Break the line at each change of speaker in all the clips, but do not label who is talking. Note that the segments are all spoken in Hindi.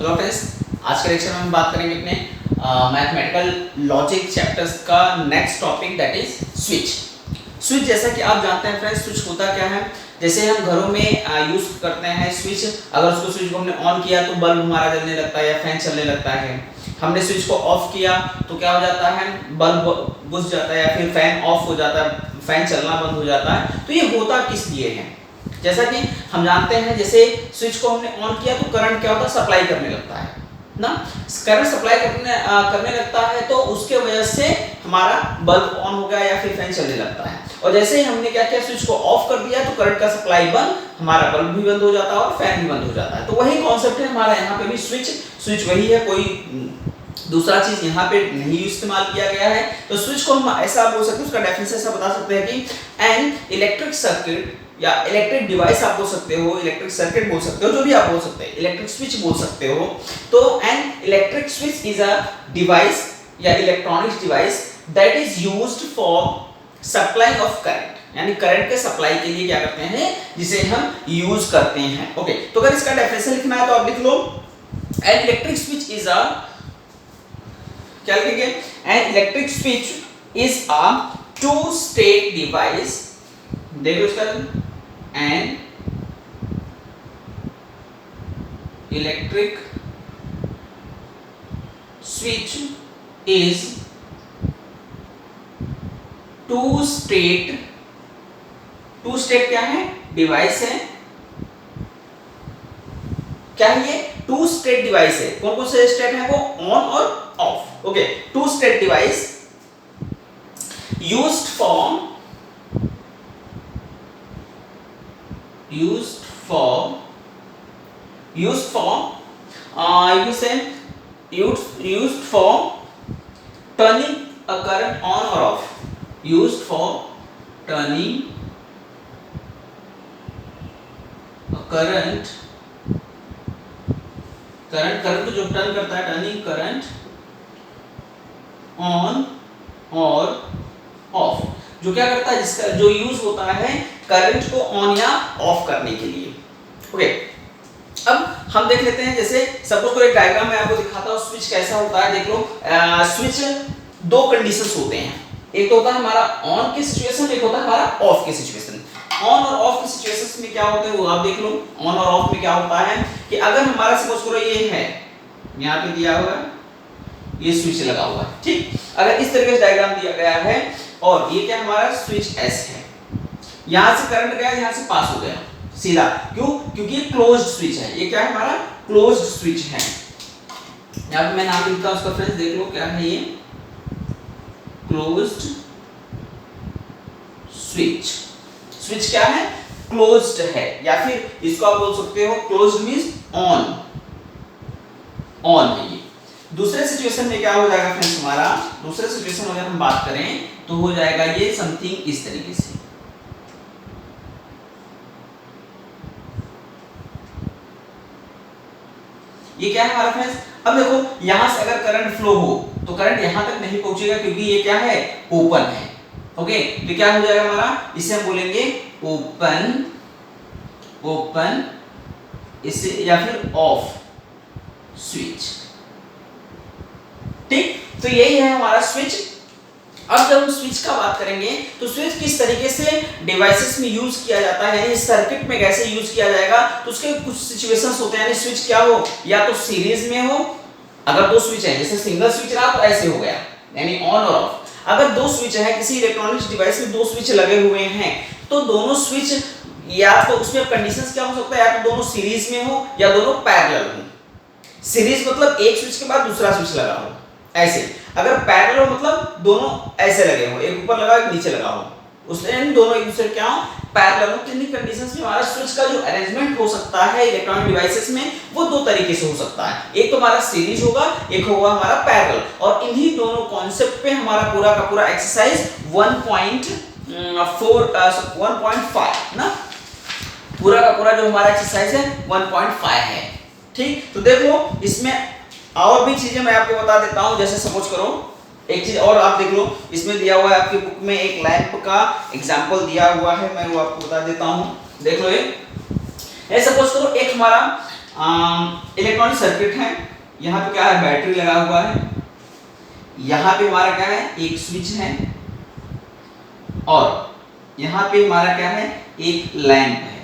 हेलो फ्रेंड्स, आज के लेक्चर में हम बात करेंगे अपने मैथमेटिकल लॉजिक चैप्टर्स का next topic that is switch. Switch जैसा कि आप जानते हैं फ्रेंड्स, स्विच होता क्या है। जैसे हम घरों में यूज करते हैं स्विच, अगर उसको स्विच को हमने ऑन किया तो बल्ब हमारा जलने लगता है या फैन चलने लगता है। हमने स्विच को ऑफ किया तो क्या हो जाता है, बल्ब बुझ जाता है या फिर फैन ऑफ हो जाता है, फैन चलना बंद हो जाता है। तो ये होता किस लिए है, जैसा कि हम जानते हैं, जैसे स्विच को हमने ऑन किया तो करंट क्या होता है, सप्लाई करने लगता है ना। करंट सप्लाई करने लगता है तो उसके वजह से हमारा बल्ब ऑन हो गया या फिर फैन चलने लगता है। और जैसे ही हमने क्या किया, स्विच को ऑफ कर दिया तो करंट का सप्लाई बंद, हमारा बल्ब भी बंद हो जाता है और फैन भी बंद हो जाता है। तो वही कॉन्सेप्ट है हमारा यहाँ पे भी। स्विच वही है, कोई दूसरा चीज यहाँ पे नहीं इस्तेमाल किया गया है। तो स्विच को हम ऐसा बोल सकते हैं, उसका डेफिनेशन ऐसा बता सकते हैं कि एन इलेक्ट्रिक सर्किट या इलेक्ट्रिक डिवाइस आप बोल सकते हो, इलेक्ट्रिक सर्किट बोल सकते हो, जो भी आप बोल सकते हैं, इलेक्ट्रिक स्विच बोल सकते हो। तो an electric switch is a device या electronics device that is used for supply of current, यानी करंट के सप्लाई के लिए क्या करते हैं, जिसे हम यूज करते हैं। ओके, तो अगर इसका डेफिनेशन लिखना है तो आप लिख लो, an electric switch is a, क्या लिखेंगे, an electric switch is a two state device. देखो इसका, an electric switch is two state क्या है, डिवाइस है। क्या है ये, टू स्टेट डिवाइस है। कौन कौन से स्टेट है वो, ऑन और off. Okay, two state device used for you can say used for turning a current on or off, used for turning a current को जो टर्न करता है, टर्निंग करंट ऑन और ऑफ, जो क्या करता है, जिसका जो यूज होता है करंट को ऑन या ऑफ करने के लिए। ओके, अब हम देख लेते हैं, जैसे सपोज को एक डायग्राम में आपको दिखाता हूं स्विच कैसा होता है। देख लो, स्विच दो कंडीशंस होते हैं, एक तो होता है हमारा ऑन की सिचुएशन, एक होता है हमारा ऑफ की सिचुएशन। ऑन और ऑफ की सिचुएशंस में क्या होता है वो आप देख लो। ऑन और ऑफ में क्या होता है कि अगर हमारा सपोज करो ये है, यहाँ पे दिया हुआ है, ये स्विच लगा हुआ है, ठीक। अगर इस तरीके से डायग्राम दिया गया है और ये क्या हमारा स्विच एस है, यहां से करंट गया, यहां से पास हो गया सीधा, क्यों, क्योंकि ये क्लोज्ड स्विच है। ये क्या है हमारा, क्लोज्ड स्विच है। यहां पे मैं नाम लिखता हूं उसका, फ्रेंड्स देख लो क्या है ये, क्लोज्ड स्विच। स्विच क्या है, क्लोज्ड है, या फिर इसको आप बोल सकते हो क्लोज्ड मींस ऑन है ये। दूसरे सिचुएशन में क्या हो जाएगा फ्रेंड्स, हमारा दूसरे सिचुएशन में अगर हम बात करें तो हो जाएगा ये समथिंग इस तरीके से। ये क्या है हमारा फ्रेंड्स, अब देखो यहां से अगर करंट फ्लो हो तो करंट यहां तक नहीं पहुंचेगा क्योंकि ये क्या है, ओपन है। ओके, तो क्या हो जाएगा हमारा, इसे हम बोलेंगे ओपन इसे, या फिर ऑफ स्विच, ठीक। तो यही है हमारा स्विच। अब जब हम स्विच का बात करेंगे तो स्विच किस तरीके से डिवाइसेस में यूज किया जाता है, यानी सर्किट में कैसे यूज किया जाएगा, तो उसके कुछ सिचुएशंस होते हैं। यानी स्विच क्या हो, या तो सीरीज में हो, अगर दो स्विच है, जैसे सिंगल स्विच रहा तो ऐसे हो गया, यानी ऑन और ऑफ। अगर दो स्विच है, किसी इलेक्ट्रॉनिक्स डिवाइस में दो स्विच लगे हुए हैं, तो दोनों स्विच या तो उसमें कंडीशंस क्या हो सकता है, या तो दोनों सीरीज में हो या दोनों पैरेलल हो। सीरीज मतलब एक स्विच के बाद दूसरा स्विच लगा हो, ऐसे। अगर पैरेलल हो मतलब दोनों ऐसे लगे हो, एक ऊपर लगा एक नीचे लगा हो, उसमें दोनों एक दूसरे क्या हो, पैरेलल हो। किन्हीं कंडीशंस में हमारा स्विच का जो अरेंजमेंट हो सकता है इलेक्ट्रॉनिक डिवाइसेस में, वो दो तरीके से हो सकता है। एक तो हमारा सीरीज होगा, एक होगा हमारा पैरेलल। और इन्हीं दोनों कॉन्सेप्ट पे हमारा पूरा का पूरा एक्सरसाइज 1.5 ना, पूरा का पूरा जो हमारा एक्सरसाइज है 1.5 है, ठीक। तो देखो इसमें और भी चीजें मैं आपको बता देता हूं। जैसे सपोज करो एक चीज और आप देख लो, इसमें दिया हुआ है आपकी बुक में एक लैंप का एग्जांपल दिया हुआ है, मैं वो आपको बता देता हूं। देख लो ये सपोज करो एक हमारा इलेक्ट्रॉनिक सर्किट है, यहाँ पे क्या है, बैटरी लगा हुआ है, यहाँ पे हमारा क्या है, एक स्विच है, और यहाँ पे हमारा क्या है, एक लैंप है,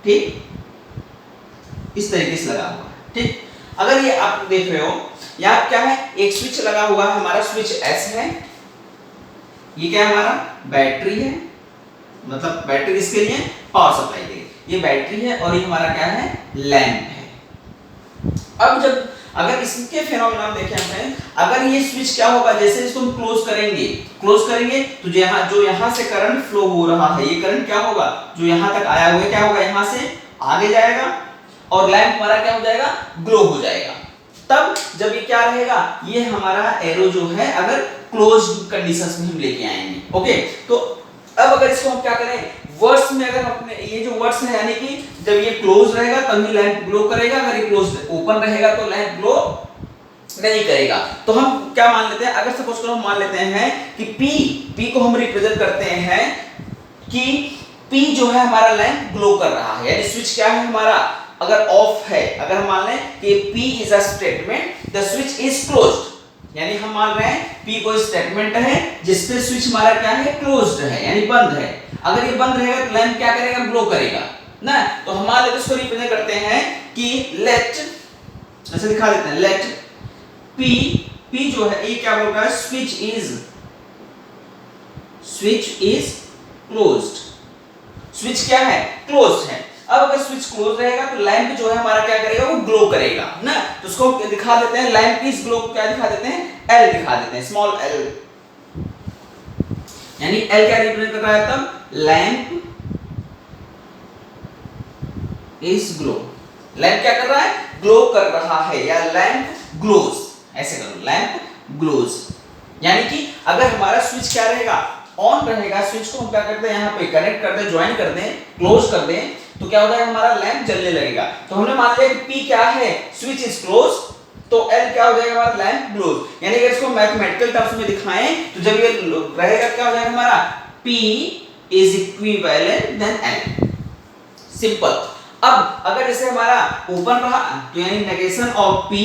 ठीक, इस तरीके से लगा हुआ है, ठीक। अगर ये आप देख रहे हो, यहाँ क्या है, एक स्विच लगा हुआ है, हमारा स्विच एस है, ये क्या है, हमारा बैटरी है, मतलब बैटरी किसके लिए, पावर सप्लाई के लिए, ये बैटरी है, और ये हमारा क्या है, लैंप है। अब जब अगर इसके फेनोमेना देखें हम, अगर ये स्विच क्या होगा, जैसे इसको हम क्लोज करेंगे तो जो यहाँ से करंट फ्लो हो रहा है, ये करंट क्या होगा, जो यहाँ तक आया हुआ है, क्या होगा, यहाँ से आगे जाएगा, और लैंप हमारा क्या हो जाएगा, ग्लो हो जाएगा। तब जब ये क्या रहेगा, ये हमारा एरो जो है अगर क्लोज कंडीशंस में हम लेके आएंगे, ओके। तो अब अगर इसको हम क्या करें, वर्ड्स में अगर अपने ये जो वर्ड्स है, यानी कि जब ये क्लोज रहेगा तभी लैंप ग्लो करेगा, अगर ये क्लोज ओपन रहेगा तो लैंप ग्लो नहीं करेगा। तो हम क्या मान लेते हैं, अगर सपोज करो हम मान लेते हैं कि P को हम रिप्रेजेंट करते हैं कि P जो है हमारा लैंप ग्लो कर रहा है, यानी स्विच क्या है हमारा, अगर ऑफ है, अगर हम मान लें कि P is a statement, the switch is closed, यानी हम मान रहे हैं P कोई स्टेटमेंट है जिसपे स्विच हमारा क्या है, क्लोज्ड है, यानी बंद है। अगर ये बंद रहेगा तो लैंप क्या करेगा, ग्लो करेगा ना। तो हमारे लिए इसको रिप्रेजेंट करते हैं कि लेट, ऐसे दिखा देते हैं, लेट P जो है ये क्या बोल रहा है, स्विच इज क्लोज्ड, स्विच क्या है, क्लोज्ड है। अब अगर स्विच क्लोज रहेगा तो लैंप जो है हमारा क्या करेगा, वो ग्लो करेगा ना। तो उसको दिखा देते हैं, लैंप इज ग्लो, क्या दिखा देते हैं, L दिखा देते हैं, स्मॉल l, यानी L क्या रिप्रेजेंट कर रहा है, तब लैंप इज ग्लो, लैंप क्या कर रहा है, ग्लो कर रहा है, या लैंप ग्लोज, ऐसे करो, लैंप ग्लोज। यानी कि अगर हमारा स्विच क्या रहेगा, ऑन रहेगा, स्विच को हम क्या करते हैं, यहाँ पे कनेक्ट कर दें, ज्वाइन कर दें, क्लोज कर दें, तो क्या होता है, हमारा लैंप जलने लगेगा। तो हमने मान लिया कि P क्या है, स्विच इज क्लोज, तो L क्या हो जाएगा, हमारा लैंप ग्लोज। यानी अगर इसको मैथमेटिकल टर्म्स में दिखाएं तो जब ये रहेगा क्या हो जाएगा हमारा, P is equivalent then L, simple. अब अगर जैसे हमारा ओपन रहा तो यानी negation of P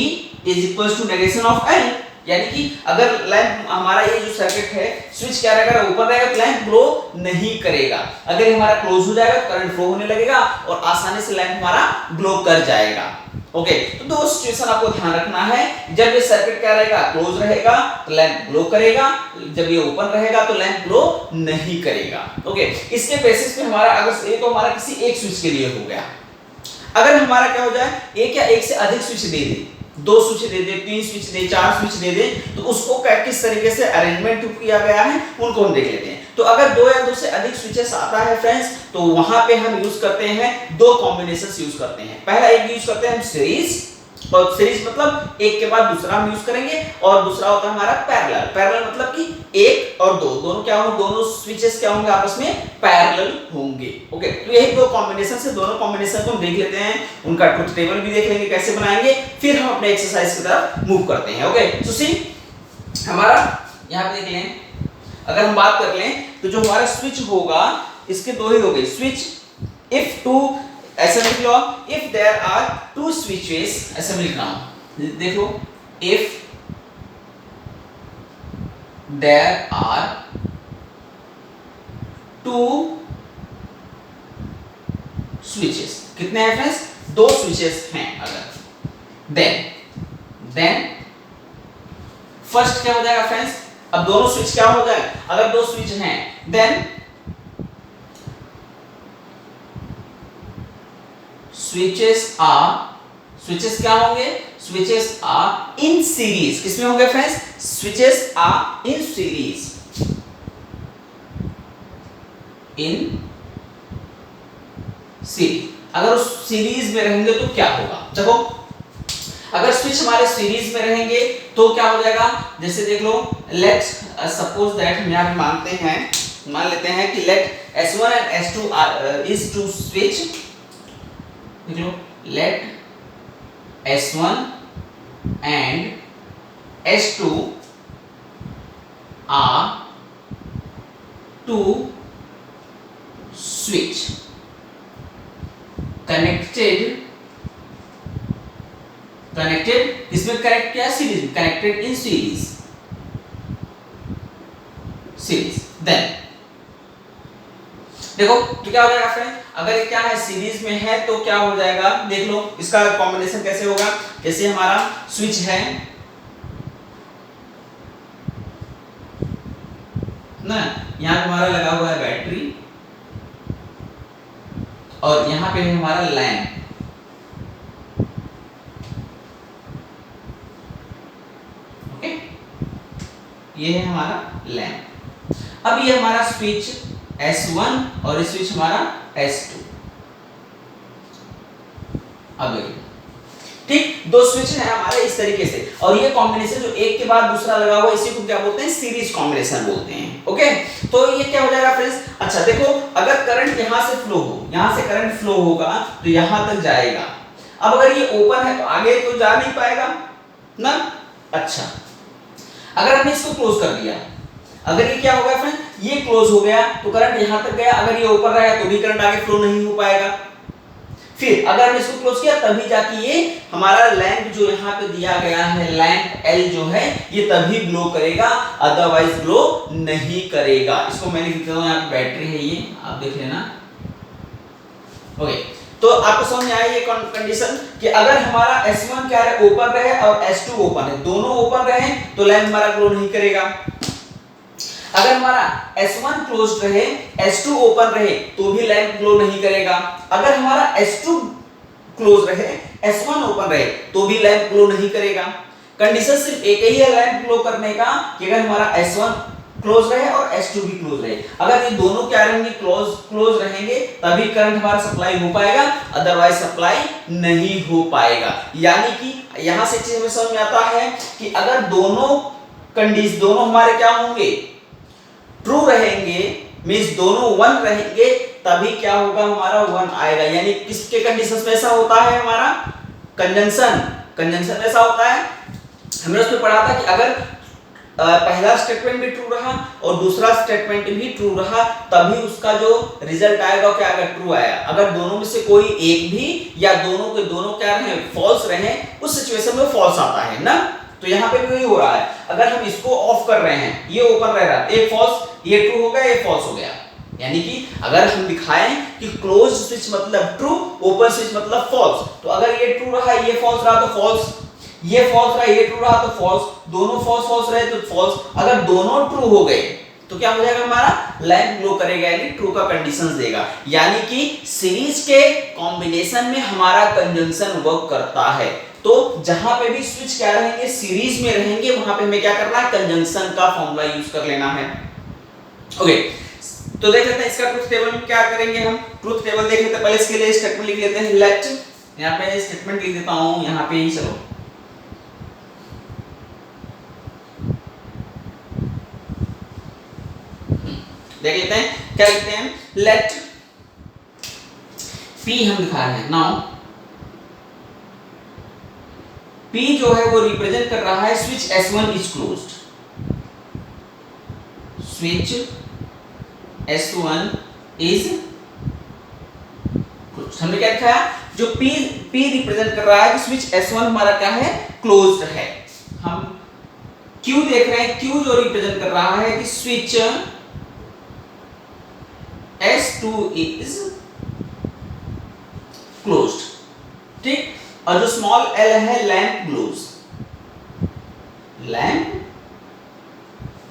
is equals to negation of L, यानी कि अगर लैंप हमारा ये जो सर्किट है, स्विच क्या रहेगा, ओपन रहेगा तो लैंप ग्लो नहीं करेगा, अगर हमारा क्लोज हो जाएगा तो करंट फ्लो होने लगेगा और आसानी से लैंप हमारा ग्लो कर जाएगा। ओके, तो दो सिचुएशन आपको ध्यान रखना है, जब ये सर्किट क्या रहेगा, क्लोज रहेगा तो लैंप ग्लो करेगा, जब ये ओपन रहेगा तो लैंप ग्लो नहीं करेगा। ओके, इसके बेसिस पे हमारा अगर ये तो हमारा किसी एक स्विच के लिए हो गया। अगर हमारा क्या हो जाए, एक या एक से अधिक स्विच दे दे, दो स्विच दे दे, तीन स्विच दे, चार स्विच दे दे, तो उसको किस तरीके से अरेंजमेंट किया गया है उनको हम देख लेते हैं। तो अगर दो या दो से अधिक स्विचेस आता है फ्रेंड्स, तो वहां पे हम यूज करते हैं दो कॉम्बिनेशंस यूज करते हैं। पहला एक यूज करते हैं हम सीरीज, और सीरीज मतलब एक के बाद दूसरा हम यूज करेंगे, और दूसरा होता है हमारा पैरेलल। पैरेलल मतलब कि एक और दो, दोनों क्या होंगे, दोनों स्विचेस क्या होंगे, आपस में पैरेलल होंगे। ओके, तो यही दो कॉम्बिनेशन से, दोनों कॉम्बिनेशन को हम देख लेते हैं, उनका ट्रुथ टेबल भी देख लेंगे कैसे बनाएंगे, फिर हम अपने एक्सरसाइज की तरफ मूव करते हैं। ओके, तो सी हमारा यहाँ पे देख लें, अगर हम बात कर लें तो जो हमारा स्विच होगा इसके दो ही हो गए स्विच। इफ टू, ऐसा लिख लो, if there are two switches, ऐसा लिख रहा हूं, देख लो, if there are two switches, कितने हैं फ्रेंड्स, दो स्विचेस हैं अगर, देन फर्स्ट क्या हो जाएगा फ्रेंड्स, अब दोनों स्विच क्या हो जाए, अगर दो स्विच हैं देन स्विचेस क्या होंगे, स्विचेस आर इन सीरीज, किसमें होंगे friends, switches are in series, अगर उस सीरीज में रहेंगे तो क्या होगा, देखो अगर स्विच हमारे सीरीज में रहेंगे तो क्या हो जाएगा, जैसे देख लो, लेट सपोज दैट हम यहां मानते हैं, मान लेते हैं कि let S1 and S2 is two switch, देख लो, let S1 and S2 are two switch connected connected, इसमें कनेक्ट किया series, connected in series, series. Then देखो तो क्या हो जाएगा फ्रेंड, अगर ये क्या है सीरीज में है तो क्या हो जाएगा, देख लो इसका कॉम्बिनेशन कैसे होगा। जैसे हमारा स्विच है ना, यहाँ पे हमारा लगा हुआ है बैटरी और यहाँ पे है हमारा लैंप, ओके, ये है हमारा लैंप। अब ये हमारा स्विच S1 और ये स्विच हमारा S2। अब देखिए, ठीक, दो स्विच है हमारे इस तरीके से, और ये कॉम्बिनेशन जो एक के बाद दूसरा लगा हुआ इसी को क्या बोलते हैं, सीरीज कॉम्बिनेशन बोलते हैं। ओके, तो ये क्या हो जाएगा फ्रेंड्स, अच्छा देखो अगर करंट यहां से फ्लो हो, यहां से करंट फ्लो होगा तो यहां तक जाएगा। अब अगर ये ओपन है तो आगे तो जा नहीं पाएगा ना। अच्छा, अगर हमने इसको क्लोज कर दिया, अगर ये क्या हो गया फ्रेंड, ये क्लोज हो गया तो करंट यहां तक गया, अगर ये ओपन रहा तो भी करंट आगे फ्लो नहीं हो पाएगा। फिर अगर हमने इसको क्लोज किया तभी जाके ये हमारा लैंप जो यहाँ पे दिया गया है, लैंप L जो है ये तभी ग्लो करेगा, अदरवाइज ग्लो नहीं करेगा। इसको मैं लिख देता हूँ, यहाँ पे बैटरी है ये, आप देख लेना। ओके, तो आपको समझ में आई ये कंडीशन कि अगर हमारा S1 क्या है, ओपन रहे और S2 ओपन है, दोनों ओपन रहे तो लैंप हमारा ग्लो नहीं करेगा। अगर हमारा S1 क्लोज्ड रहे, S2 ओपन रहे तो भी लैंप ग्लो नहीं करेगा। अगर हमारा S2 क्लोज रहे, S1 ओपन रहे तो भी लैंप ग्लो नहीं करेगा। कंडीशन सिर्फ एक ही है लैंप ग्लो करने का कि अगर हमारा S1 क्लोज रहे और S2 भी क्लोज रहे। अगर ये दोनों क्या रहेंगे, क्लोज रहेंगे तभी करंट हमारा सप्लाई हो पाएगा, अदरवाइज सप्लाई नहीं हो पाएगा। यानी कि यहां से चीज हमें समझ में आता है कि अगर दोनों हमारे क्या होंगे, ट्रू रहेंगे, मींस दोनों 1 रहेंगे, तभी क्या होगा, हमारा 1 आएगा। यानी किसके कंडीशंस में ऐसा होता है, हमारा कंजंक्शन ऐसा होता है। हमने उसमें पढ़ा था कि अगर पहला स्टेटमेंट भी ट्रू रहा और दूसरा स्टेटमेंट भी ट्रू रहा तभी उसका जो रिजल्ट आएगा क्या आएगा, ट्रू आएगा। अगर दोनों में से कोई एक भी या दोनों के दोनों क्या रहे, फॉल्स रहे, उस सिचुएशन में फॉल्स आता है ना। तो यहाँ पे भी वही हो रहा है, अगर हम इसको ऑफ कर रहे हैं, ये ओपन रह रहा है, एक फॉल्स, ये ट्रू हो गया, ये फॉल्स हो गया। यानी कि अगर हम दिखाएं कि क्लोज स्विच मतलब ट्रू, ओपन स्विच मतलब फॉल्स, तो अगर ये ट्रू रहा, ये फॉल्स रहा तो फॉल्स, ये फॉल्स रहा, ये ट्रू रहा तो फॉल्स, दोनों फॉल्स रहे तो फॉल्स। अगर दोनों ट्रू हो गए तो क्या हो जाएगा, हमारा लैंप ग्लो करेगा, यानी ट्रू का कंडीशंस देगा। यानी कि सीरीज के कॉम्बिनेशन में हमारा कंजंक्शन वर्क करता है। तो जहां पे भी स्विच क्या रहेंगे, सीरीज में रहेंगे, वहां पे हमें क्या करना है, कंजंक्शन का फॉर्मूला यूज कर लेना है। ओके, तो देख लेते हैं इसका ट्रुथ टेबल में क्या करेंगे हम। ट्रुथ टेबल देख लेते हैं, पहले इसके लिए स्टेटमेंट लिख लेते हैं, लेट, यहां पे स्टेटमेंट लिख देता हूं यहां पे ही, चलो देख लेते हैं क्या लिखते हैं, लेट P हम दिखा रहे हैं। नाउ P जो है वो रिप्रेजेंट कर रहा है switch S1 is closed, switch S1 is closed. हमने क्या लिखा है, जो P रिप्रेजेंट कर रहा है कि स्विच S1 हमारा क्या है, क्लोज्ड है। हम Q देख रहे हैं, Q जो रिप्रेजेंट कर रहा है कि स्विच S2 is closed, ठीक। और जो स्मॉल l है, लैंप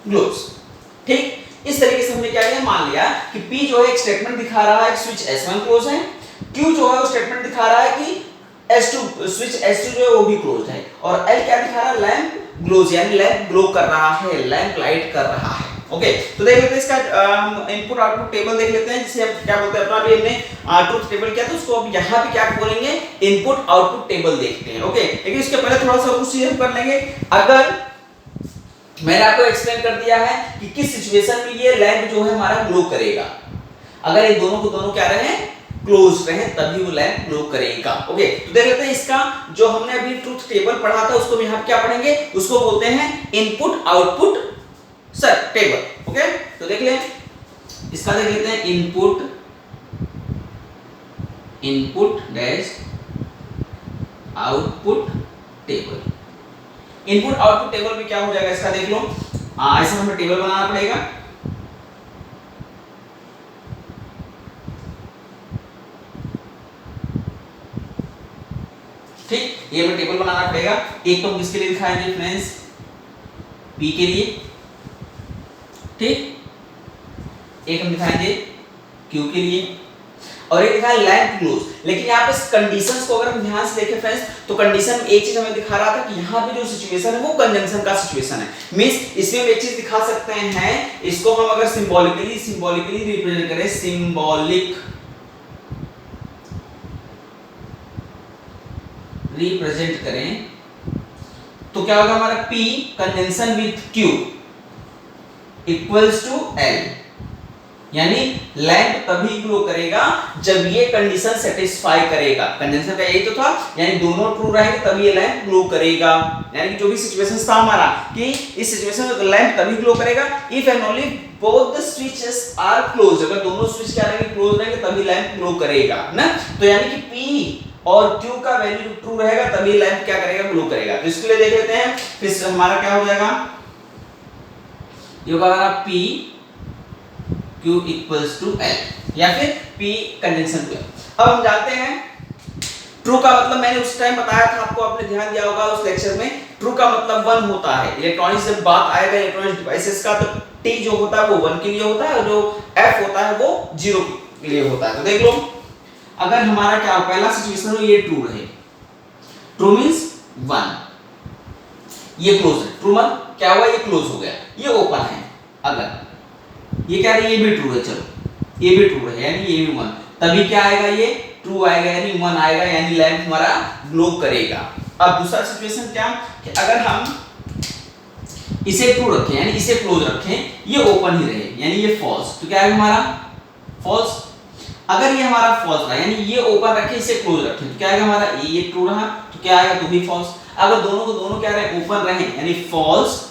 ग्लोज, ठीक। इस तरीके से हमने क्या किया, मान लिया कि P जो है एक स्टेटमेंट दिखा रहा है स्विच S1 क्लोज है, Q जो है वो स्टेटमेंट दिखा रहा है कि स्विच S2 जो है वो भी क्लोज है, और L क्या दिखा रहा है, लैंप ग्लोज, यानी लैंप ग्लो कर रहा है, लैंप लाइट कर रहा है। ओके, तो देख लेते हैं इसका इनपुट आउटपुट टेबल देख लेते हैं, जिसे हम क्या बोलते हैं, अपना अभी हमने ट्रुथ टेबल किया तो उसको अब यहाँ पे क्या बोलेंगे, इनपुट आउटपुट टेबल देखते हैं। ओके, लेकिन इसके पहले थोड़ा सा कुछ चीजें हम कर लेंगे। अगर मैंने आपको एक्सप्लेन कर दिया है कि किस सिचुएशन में ये लैंप जो है हमारा ग्लो करेगा, अगर ये दोनों को दोनों क्या रहे, क्लोज रहे, तभी वो लैंप ग्लो करेगा। ओके, तो देख लेते हैं इसका जो हमने अभी ट्रुथ टेबल पढ़ा था उसको यहाँ पे क्या पढ़ेंगे, उसको बोलते हैं इनपुट आउटपुट टेबल। ओके, तो देख लें इसका, देख लेते हैं input dash output table. Input output table में क्या हो जाएगा इसका देख लो। ऐसा हमें टेबल बनाना पड़ेगा। ठीक, ये हमें टेबल बनाना पड़ेगा। एक तो हम किसके लिए दिखाएंगे फ्रेंड्स, P के लिए, ठीक, एक हम दिखाएंगे Q के लिए, और एक दिखाएं लैंप क्लोज। लेकिन यहाँ पे कंडीशंस को अगर हम ध्यान से देखें फ्रेंड्स, तो कंडीशन में एक चीज हमें दिखा रहा था कि यहाँ पे जो सिचुएशन है वो कंजंक्शन का सिचुएशन है। मींस इसमें हम एक चीज दिखा सकते हैं, इसको हम अगर सिंबॉलिकली रिप्रेजेंट करें, सिंबॉलिक रिप्रेजेंट करें, तो क्या होगा हमारा P conjunction with Q equals to L, यानी लैंप तभी ग्लो करेगा जब ये कंडीशन सेटिस्फाई करेगा। कंजंक्शन का यही तो था, यानी दोनों ट्रू रहेंगे तभी ये लैंप ग्लो करेगा। यानी कि जो भी सिचुएशन था हमारा कि इस सिचुएशन में लैंप तभी ग्लो करेगा if and only both the switches are close. अगर दोनों स्विच क्या रहेंगे, क्लोज रहेंगे, तभी लैंप ग्लो करेगा ना। तो यानी कि P और Q का वैल्यू ट्रू रहेगा तभी लैंप क्या करेगा, ग्लो करेगा। तो इसके लिए देख लेते हैं, फिर हमारा क्या हो जाएगा, ये होगा P Q equals to L, या फिर P कंजंक्शन टू L। अब हम जानते हैं ट्रू का मतलब, मैंने उस टाइम बताया था आपको, आपने ध्यान दिया होगा उस लेक्चर में, ट्रू का मतलब 1 होता है। इलेक्ट्रॉनिक्स से बात आएगा इलेक्ट्रॉनिक डिवाइसेस का, तो T जो होता है वो 1 के लिए होता है और जो F होता है वो 0 के लिए होता है। तो देख लो, अगर हमारा क्या पहला सिचुएशन हो, ये ट्रू रहे, ट्रू मींस 1, ये क्लोज है, ट्रू मतलब क्या हुआ, ये क्लोज हो गया, ये ओपन है। अगर ये क्या है, ये भी ट्रू है, चलो ये भी ट्रू है, यानी ये भी 1, तभी क्या आएगा, ये ट्रू आएगा, यानी 1 आएगा, यानी लैंप हमारा ग्लो करेगा। अब दूसरा सिचुएशन क्या, कि अगर हम इसे ट्रू रखें, यानी इसे क्लोज रखें, ये ओपन ही रहे, यानी ये फॉल्स, तो क्या आएगा हमारा फॉल्स। अगर ये हमारा फॉल्स रहा, यानी ये ओपन रखे, इसे क्लोज रखें, तो क्या आएगा हमारा, ये ट्रू रहा, तो क्या आएगा, तो भी फॉल्स। अगर दोनों को दोनों क्या रहे, ओपन रहे, यानी फॉल्स,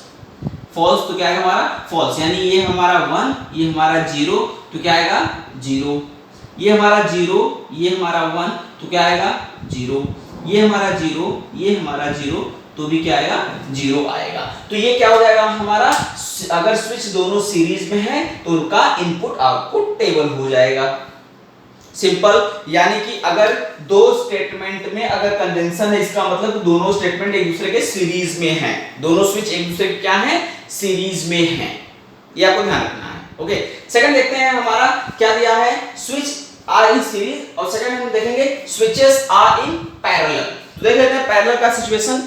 तो क्या आएगा हमारा फॉल्स, यानी ये हमारा 1, ये हमारा 0, तो क्या आएगा 0, ये हमारा 0, ये हमारा 1, तो क्या आएगा 0, ये हमारा 0, ये हमारा 0, तो भी क्या आएगा 0 आएगा। तो ये क्या हो जाएगा हमारा, अगर स्विच दोनों सीरीज में है तो उनका इनपुट आउटपुट टेबल हो जाएगा। सिंपल, यानी कि अगर दो स्टेटमेंट में अगर कंजंक्शन है, इसका मतलब दोनों स्टेटमेंट एक दूसरे के सीरीज में हैं, दोनों स्विच एक दूसरे के क्या हैं, सीरीज में हैं, ये आपको ध्यान रखना है। ओके, सेकंड देखते हैं हमारा क्या दिया है, स्विच आर इन सीरीज, और सेकंड हम देखेंगे स्विचेस आर इन पैरेलल। तो देख लेते हैं पैरेलल का सिचुएशन।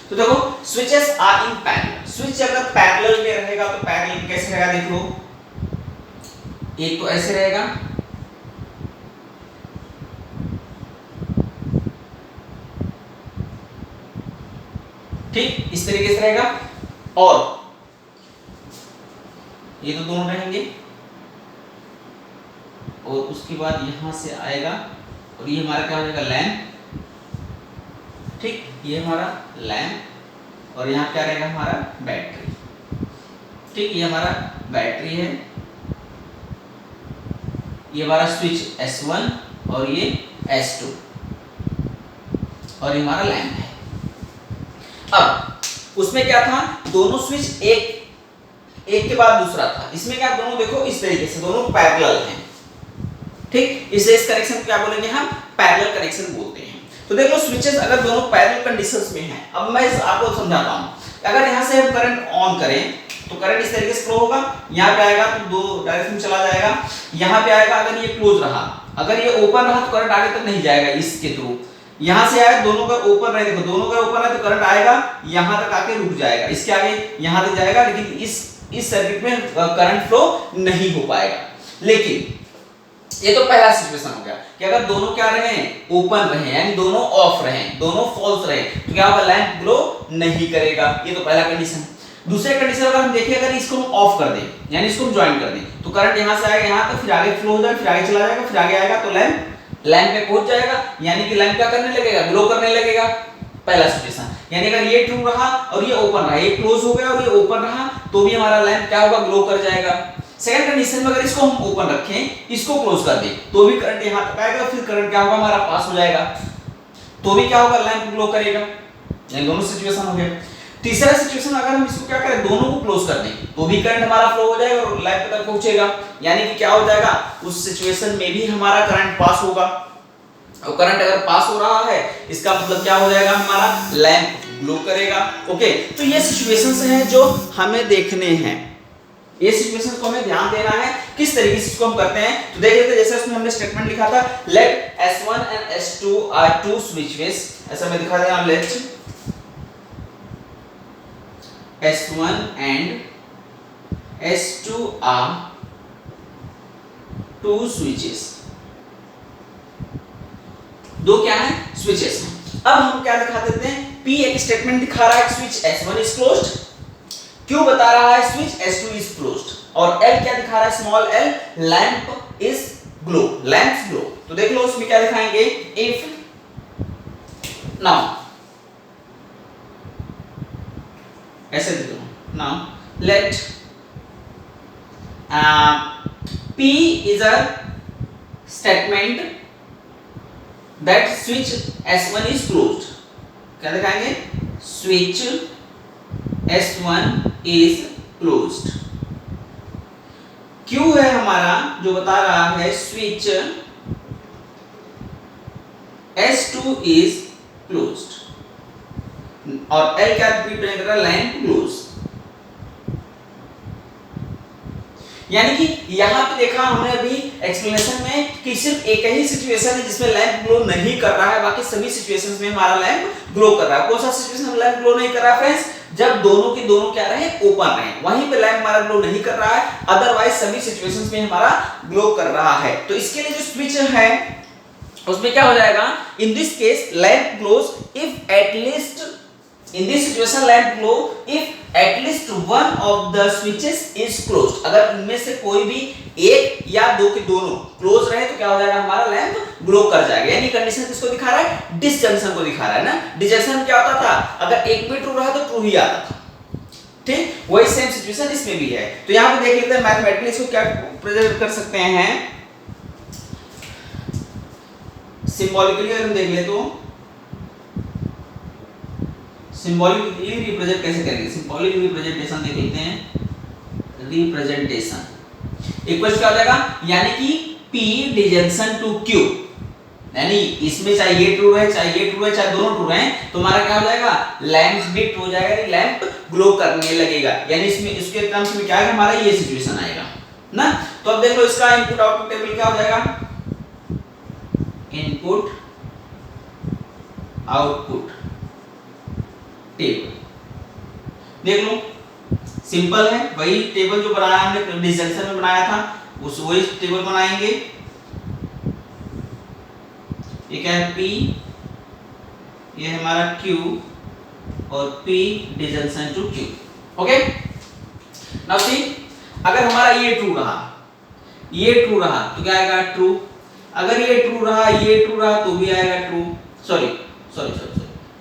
तो देखो switches are in parallel, switch अगर पैरेलल में रहेगा तो पैरेलल कैसे रहेगा, देख लो, एक तो ऐसे रहेगा, ठीक, इस तरीके से रहेगा, और ये तो दोनों रहेंगे, और उसके बाद यहां से आएगा, और ये हमारा क्या हो जाएगा, लैंप, ठीक, ये हमारा लैंप, और यहाँ क्या रहेगा हमारा बैटरी, ठीक, ये हमारा बैटरी है, ये हमारा स्विच S1 और ये S2, और ये हमारा लैंप है। अब उसमें क्या था, दोनों स्विच एक के बाद दूसरा था, इसमें क्या दोनों देखो इस तरीके से दोनों पैरेलल हैं, ठीक, इसलिए इस कनेक्शन को क्या बोलेंगे हम, पैरेलल कनेक्शन बोलते हैं। तो देख लो स्विचेस अगर दोनों पैरेलल कंडीशंस में हैं, अब मैं आपको समझाता हूं, अगर यहां से हम करंट ऑन करें तो करंट इस तरीके से फ्लो होगा, यहाँ पे आएगा तो दो डायरेक्शन में चला जाएगा, यहाँ पे आएगा, अगर ये क्लोज रहा, अगर ये ओपन रहा तो करंट आगे तक नहीं जाएगा इसके थ्रू, यहाँ से आया, दोनों का ओपन रहे, देखो दोनों का ओपन है तो करंट आएगा यहाँ तक आके रुक जाएगा, इसके आगे यहाँ तक जाएगा, लेकिन इस सर्किट में करंट फ्लो नहीं हो पाएगा। लेकिन ये तो पहला सिचुएशन हो गया कि अगर दोनों क्या रहे, ओपन रहे, यानी दोनों ऑफ रहे, दोनों फॉल्स रहे, तो क्या होगा, लैंप ग्लो नहीं करेगा, ये तो पहला कंडीशन। दूसरे कंडीशन अगर हम देखें, अगर इसको हम ऑफ कर दें, यानी इसको हम ज्वाइन कर दें, तो करंट यहां से आएगा यहाँ तक, फिर आगे फ्लो हो जाएगा, फिर आगे चला जाएगा, फिर आगे आएगा तो लैंप में पहुंच जाएगा, यानी कि लैंप क्या करने लगेगा, ग्लो करने लगेगा, पहला सिचुएशन। यानी अगर ये ट्रू रहा और ये ओपन रहा, ये क्लोज हो गया और ये ओपन रहा, तो भी हमारा लैंप क्या होगा, ग्लो कर जाएगा। सेकंड कंडीशन में अगर इसको हम ओपन रखें, इसको क्लोज कर दें, तो भी करंट यहां तक आएगा, फिर करंट क्या होगा हमारा पास हो जाएगा, तो भी क्या होगा लैंप ग्लो करेगा। ये दोनों सिचुएशन हो गए। तीसरा सिचुएशन अगर हम इसको क्या करें, दोनों को क्लोज कर दें, तो भी करंट हमारा फ्लो हो जाएगा और लैंप तक पहुंचेगा, यानी कि क्या हो जाएगा, उस सिचुएशन में भी हमारा करंट पास होगा। और करंट अगर पास हो रहा है इसका मतलब क्या हो जाएगा, हमारा लैंप ग्लो करेगा। ओके, तो ये सिचुएशंस हैं जो हमें देखने हैं, ये सिचुएशन को हमें ध्यान देना है किस तरीके से इसको हम करते हैं। तो देख लेते हैं, जैसे उसमें हमने स्टेटमेंट लिखा था, let S1 and S2 are two switches, ऐसा मैं दिखा देना, let S1 and S2 are two switches, दो क्या है, स्विचेस हैं। अब हम क्या दिखा देते हैं, P एक स्टेटमेंट दिखा रहा है switch S1 is closed, Q बता रहा है स्विच S2 इज क्लोज्ड, और L क्या दिखा रहा है, small l, lamp is glow, lamps glow. तो देख लो उसमें क्या दिखाएंगे, इफ नाउ, ऐसे देखो now, let P is a statement that switch S1 is closed, क्या दिखाएंगे, switch S1 is closed। Q है हमारा जो बता रहा है switch S2 is closed, और L क्या रिप्रेजेंट कर रहा है, लैंप क्लोज। यानी कि यहां पे देखा हमने अभी एक्सप्लेनेशन में कि सिर्फ एक ही सिचुएशन है जिसमें लैंप ग्लो नहीं कर रहा है, बाकी सभी सिचुएशंस में हमारा लैंप ग्लो कर रहा है। कौन सा सिचुएशन में लैंप ग्लो नहीं कर रहा है फ्रेंड्स, जब दोनों के दोनों क्या रहे, ओपन रहे, वहीं पे लैंप हमारा ग्लो नहीं कर रहा है, अदरवाइज सभी सिचुएशंस में हमारा ग्लो कर रहा है। तो इसके लिए जो स्विच है उसमें क्या हो जाएगा, in this case lamp glows if at least, in this situation lamp glow if at least one of the switches is closed, अगर इनमें से कोई भी एक या दो के दोनों क्लोज रहे तो क्या हो जाएगा, हमारा लैंप ग्लो कर जाएगा। यानी कंडीशन किसको दिखा रहा है, डिसजंक्शन को दिखा रहा है ना। डिसजंक्शन क्या होता था, अगर एक भी ट्रू रहा तो ट्रू ही आता था, ठीक, वही सेम सिचुएशन इसमें भी है। तो यहां पे देख लेते हैं मैथमेटिकली इसको क्या प्रेजेंट कर सकते हैं, सिंबॉलिकली अगर हम देख ले तो सिंबॉलिकली रिप्रेजेंट कैसे करेंगे, सिंबॉलिक रिप्रेजेंटेशन देख लेते हैं, रिप्रेजेंटेशन इक्वल क्या हो जाएगा, यानी कि P डिजंक्शन टू Q, यानी इसमें चाहे ये ट्रू है चाहे ये ट्रू है चाहे दोनों ट्रू हैं तो हमारा क्या हो जाएगा, लैंप भी ट्रू हो जाएगा, लैंप ग्लो करने लगेगा। यानी इसमें इसके टर्म्स में क्या आएगा, हमारा ये सिचुएशन आएगा ना। तो अब देख लो इसका इनपुट आउटपुट टेबल क्या हो जाएगा, इनपुट आउटपुट टेबल, देख लो सिंपल है, वही टेबल जो बनाया हमने डिसजंक्शन में बनाया था उस वही टेबल बनाएंगे। ये क्या है, P, ये हमारा Q और P disjunction to Q। Okay, now see, अगर हमारा ये ट्रू रहा, ये ट्रू रहा तो क्या आएगा, ट्रू। अगर ये ट्रू रहा, ये ट्रू रहा तो भी आएगा ट्रू, सॉरी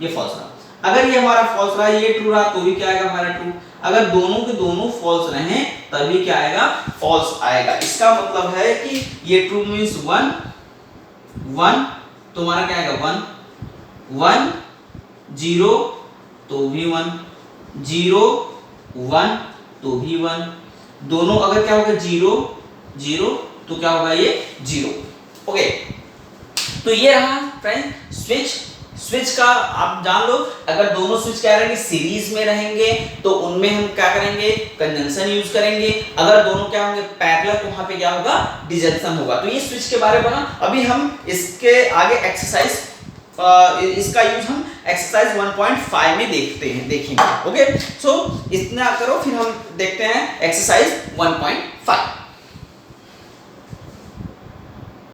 ये फॉल्स रहा। अगर ये हमारा फॉल्स रहा, ये ट्रू रहा तो भी क्या आएगा, हमारा ट्रू। अगर दोनों के दोनों फॉल्स रहे तभी क्या आएगा, फॉल्स आएगा। इसका मतलब है कि ये ट्रू मींस 1 1 तो हमारा क्या आएगा, 1 1 0 तो भी 1 0 1 तो भी 1, दोनों अगर क्या होगा 0 0 तो क्या होगा, ये 0। ओके, तो ये रहा फ्रेंड स्विच। स्विच का आप जान लो, अगर दोनों स्विच क्या रहेंगे, सीरीज में रहेंगे तो उनमें हम क्या करेंगे, कंजंक्शन यूज करेंगे। अगर दोनों क्या होंगे पैरेलल तो वहां पे क्या होगा, डिजंक्शन होगा। तो ये स्विच के बारे में बना। अभी हम इसके आगे एक्सरसाइज, इसका यूज हम एक्सरसाइज 1.5 में देखेंगे। ओके, सो इतना करो, फिर हम देखते हैं एक्सरसाइज 1.5।